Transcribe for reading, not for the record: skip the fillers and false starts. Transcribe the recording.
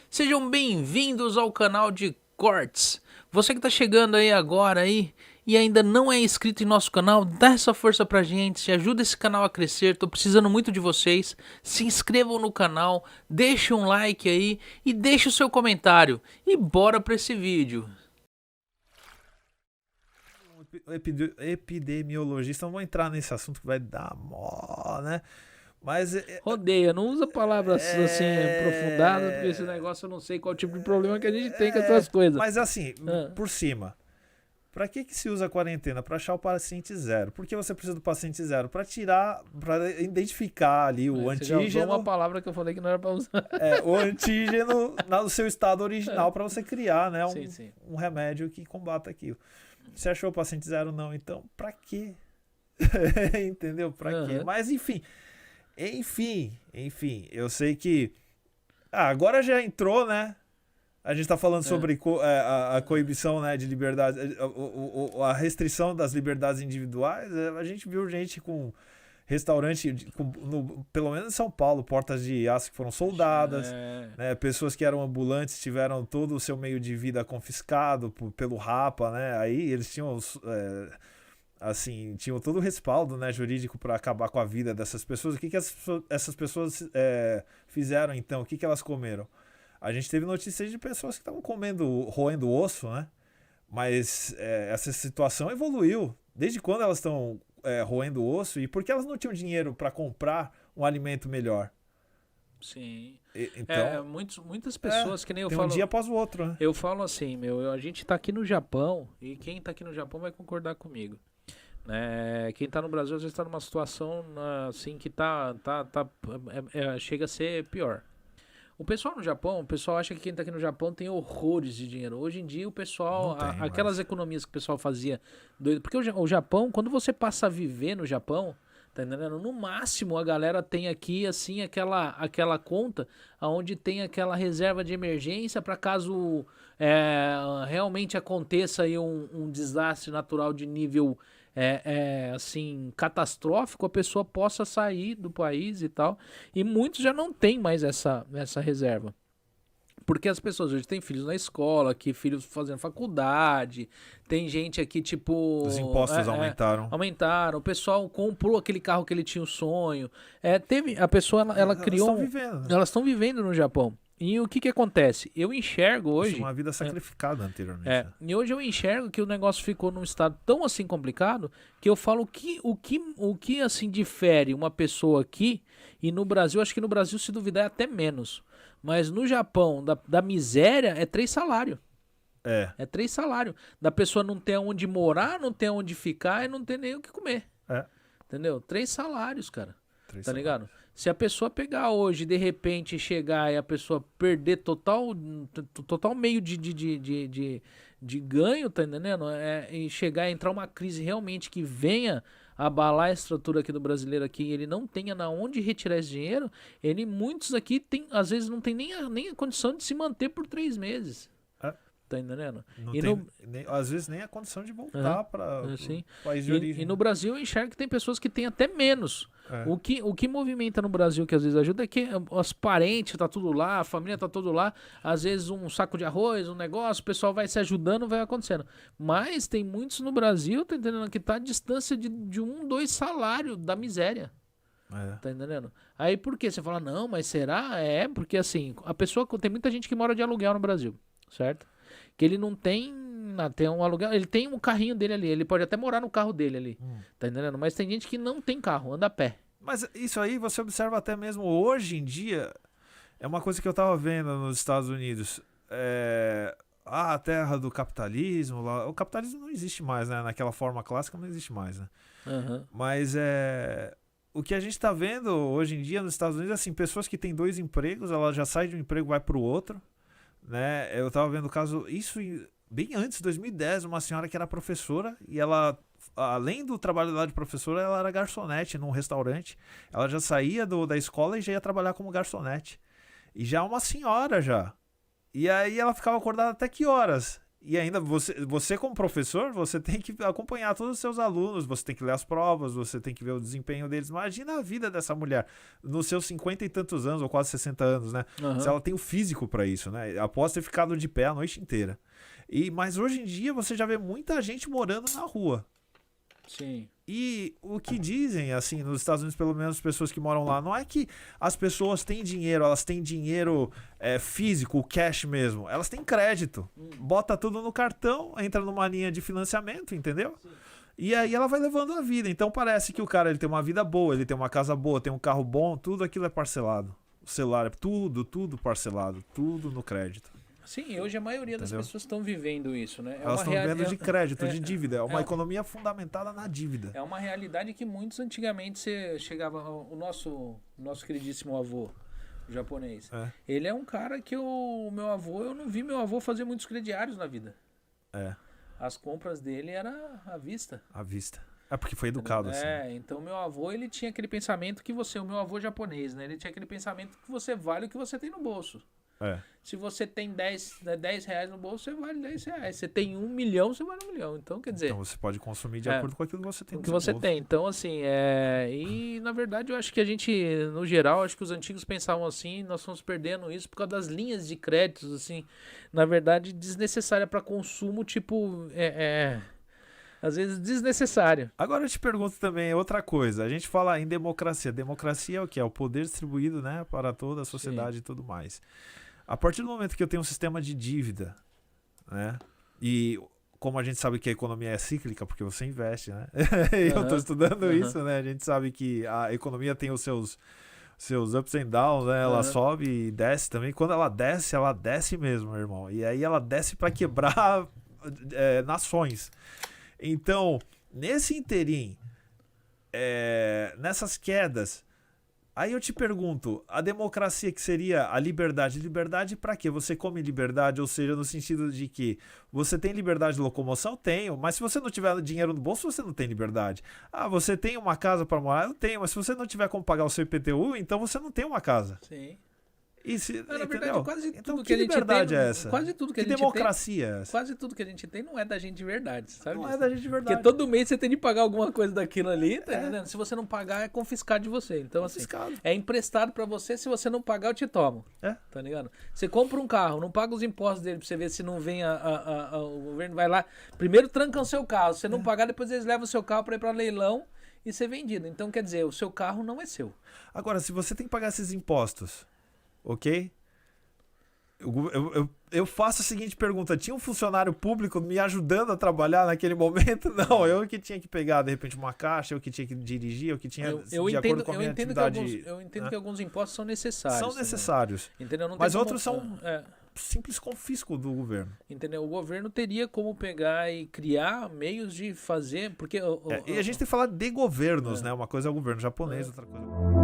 Sejam bem-vindos ao canal de cortes. Você que tá chegando aí agora aí e ainda não é inscrito em nosso canal, dá essa força pra gente, ajuda esse canal a crescer, tô precisando muito de vocês. Se inscrevam no canal, deixe um like aí e deixe o seu comentário. E bora pra esse vídeo. Epidemiologista, não vou entrar nesse assunto que vai dar mó, né? Mas Rodeia, não usa palavras assim aprofundadas, porque esse negócio eu não sei qual tipo de problema que a gente tem com essas coisas. Mas assim, Ah. por cima, para que se usa a quarentena? Para achar o paciente zero. Por que você precisa do paciente zero? Para tirar, para identificar ali o Você já usou antígeno. uma palavra que eu falei que não era pra usar. O antígeno no seu estado original para você criar, né? Sim. Um remédio que combata aquilo. Você achou o paciente zero? Não. Então, para quê? Entendeu? Para quê? Mas enfim, eu sei que agora já entrou, né? A gente tá falando sobre a coibição, né, de liberdade, a restrição das liberdades individuais. A gente viu gente com restaurante, pelo menos em São Paulo, portas de aço que foram soldadas, né? Pessoas que eram ambulantes tiveram todo o seu meio de vida confiscado pelo Rapa, né? Aí eles tinham assim, tinham todo o respaldo, né, jurídico para acabar com a vida dessas pessoas. O que essas pessoas fizeram então? O que elas comeram? A gente teve notícias de pessoas que estavam roendo osso, né? Mas essa situação evoluiu. Desde quando elas estão roendo osso e por que elas não tinham dinheiro para comprar um alimento melhor? Sim. Então, muitas pessoas, que nem eu tem falo. Um dia após o outro, né? Eu falo assim, a gente tá aqui no Japão, e quem tá aqui no Japão vai concordar comigo. Quem tá no Brasil às vezes tá numa situação assim que chega a ser pior. O pessoal no Japão, o pessoal acha que quem tá aqui no Japão tem horrores de dinheiro. Hoje em dia o pessoal, aquelas economias que o pessoal fazia, porque o Japão, quando você passa a viver no Japão, tá entendendo? No máximo a galera tem aqui assim aquela conta onde tem aquela reserva de emergência para caso realmente aconteça aí um desastre natural de nível assim catastrófico, a pessoa possa sair do país e tal. E muitos já não tem mais essa reserva. Porque as pessoas hoje têm filhos na escola, filhos fazendo faculdade, tem gente aqui, tipo... Os impostos aumentaram. Aumentaram, o pessoal comprou aquele carro que ele tinha o sonho. A pessoa, ela criou... Elas estão vivendo. Né? Elas estão vivendo no Japão. E o que acontece? Eu enxergo hoje... Uma vida sacrificada anteriormente. Né? E hoje eu enxergo que o negócio ficou num estado tão assim complicado que eu falo o que assim difere uma pessoa aqui e no Brasil, acho que no Brasil, se duvidar, é até menos. Mas no Japão, da miséria, é 3 salários. É 3 salários. Da pessoa não ter onde morar, não ter onde ficar e não ter nem o que comer. Entendeu? 3 salários, cara. Tá ligado? Se a pessoa pegar hoje, de repente, chegar e a pessoa perder total meio de ganho, tá entendendo? E chegar a entrar uma crise realmente que venha abalar a estrutura aqui do brasileiro aqui, e ele não tenha na onde retirar esse dinheiro, muitos aqui às vezes não tem nem a condição de se manter por 3 meses. Tá entendendo? Às vezes nem a condição de voltar para o país de origem. E no Brasil eu enxergo que tem pessoas que têm até menos. O que movimenta no Brasil que às vezes ajuda é que os parentes tá tudo lá, a família tá tudo lá, às vezes um saco de arroz, um negócio, o pessoal vai se ajudando, vai acontecendo. Mas tem muitos no Brasil, tá entendendo? Que tá a distância de 1, 2 salários da miséria. Tá entendendo? Aí por que? Você fala, não, mas será? Porque assim, tem muita gente que mora de aluguel no Brasil, certo? Que ele não tem um aluguel, ele tem um carrinho dele ali, ele pode até morar no carro dele ali, tá entendendo? Mas tem gente que não tem carro, anda a pé. Mas isso aí você observa até mesmo hoje em dia, é uma coisa que eu tava vendo nos Estados Unidos, a terra do capitalismo, o capitalismo não existe mais, né? Naquela forma clássica não existe mais, né? Mas o que a gente tá vendo hoje em dia nos Estados Unidos, assim, pessoas que têm 2 empregos, ela já sai de um emprego e vai pro outro. Né? Eu tava vendo o caso, isso bem antes, 2010, uma senhora que era professora e ela, além do trabalho dela de professora, ela era garçonete num restaurante. Ela já saía da escola e já ia trabalhar como garçonete. E já uma senhora já. E aí ela ficava acordada até que horas? E ainda você como professor, você tem que acompanhar todos os seus alunos, você tem que ler as provas, você tem que ver o desempenho deles. Imagina a vida dessa mulher nos seus 50 e tantos anos, ou quase 60 anos, né? Aham. Se ela tem o físico para isso, né? Após ter ficado de pé a noite inteira. Mas hoje em dia você já vê muita gente morando na rua. Sim. E o que dizem, assim, nos Estados Unidos, pelo menos as pessoas que moram lá, não é que as pessoas têm dinheiro, elas têm dinheiro físico, o cash mesmo. Elas têm crédito. Bota tudo no cartão, entra numa linha de financiamento, entendeu? Sim. E aí ela vai levando a vida. Então parece que o cara ele tem uma vida boa, ele tem uma casa boa, tem um carro bom, tudo aquilo é parcelado. O celular é tudo parcelado, tudo no crédito. Sim, hoje a maioria das Entendeu? pessoas estão vivendo isso, né? Elas estão vivendo de crédito, de dívida. É uma é- economia fundamentada na dívida. É uma realidade que muitos antigamente você chegava. O nosso queridíssimo avô, o japonês. É. Ele é um cara que o meu avô, eu não vi meu avô fazer muitos crediários na vida. É, As compras dele era à vista. à vista. É porque foi educado assim. Então meu avô, ele tinha aquele pensamento que o meu avô japonês, né? Ele tinha aquele pensamento que você vale o que você tem no bolso. É. Se você tem 10 reais no bolso, você vale 10 reais. Se você tem 1 milhão, você vale 1 milhão. Então, quer dizer, Então você pode consumir de É. acordo com aquilo que você tem o no que seu você bolso. tem. Então, assim, e na verdade eu acho que a gente, no geral, acho que os antigos pensavam assim, nós fomos perdendo isso por causa das linhas de créditos, assim, na verdade, desnecessária para consumo, tipo, às vezes desnecessário. Agora eu te pergunto também outra coisa. A gente fala em democracia. Democracia é o que? É o poder distribuído, né, para toda a sociedade e tudo mais. A partir do momento que eu tenho um sistema de dívida, né, e como a gente sabe que a economia é cíclica, porque você investe, né? E eu estou estudando isso, né? A gente sabe que a economia tem os seus ups and downs, né? Ela sobe e desce também. Quando ela desce mesmo, meu irmão. E aí ela desce para quebrar nações. Então, nesse interim, nessas quedas, aí eu te pergunto, a democracia que seria a liberdade para quê? Você come liberdade, ou seja, no sentido de que você tem liberdade de locomoção? Tenho, mas se você não tiver dinheiro no bolso, você não tem liberdade. Ah, você tem uma casa para morar? Eu tenho, mas se você não tiver como pagar o seu IPTU, então você não tem uma casa. Sim. Na verdade, quase então, tudo que a gente liberdade tem, é essa? quase tudo que a Que gente democracia é tem, essa? quase tudo que a gente tem não é da gente de verdade, sabe? Não disso? é da gente de verdade. Porque todo mês você tem de pagar alguma coisa daquilo ali, tá entendendo? Se você não pagar, é confiscado de você. Então, Confiscado. assim, é emprestado pra você, se você não pagar, eu te tomo. Tá ligado? Você compra um carro, não paga os impostos dele pra você ver se não vem o governo vai lá. Primeiro trancam o seu carro, se você não pagar, depois eles levam o seu carro pra ir pra leilão e ser vendido. Então, quer dizer, o seu carro não é seu. Agora, se você tem que pagar esses impostos, ok? Eu faço a seguinte pergunta: tinha um funcionário público me ajudando a trabalhar naquele momento? Não, eu que tinha que pegar de repente uma caixa, eu que tinha que dirigir, eu que tinha de acordo com a minha atividade. Eu entendo que alguns impostos são necessários. São necessários. Entendeu? Não tem Mas como, outros são simples confisco do governo. Entendeu? O governo teria como pegar e criar meios de fazer, porque E a gente tem que falar de governos, né? Uma coisa é o governo japonês, outra coisa é o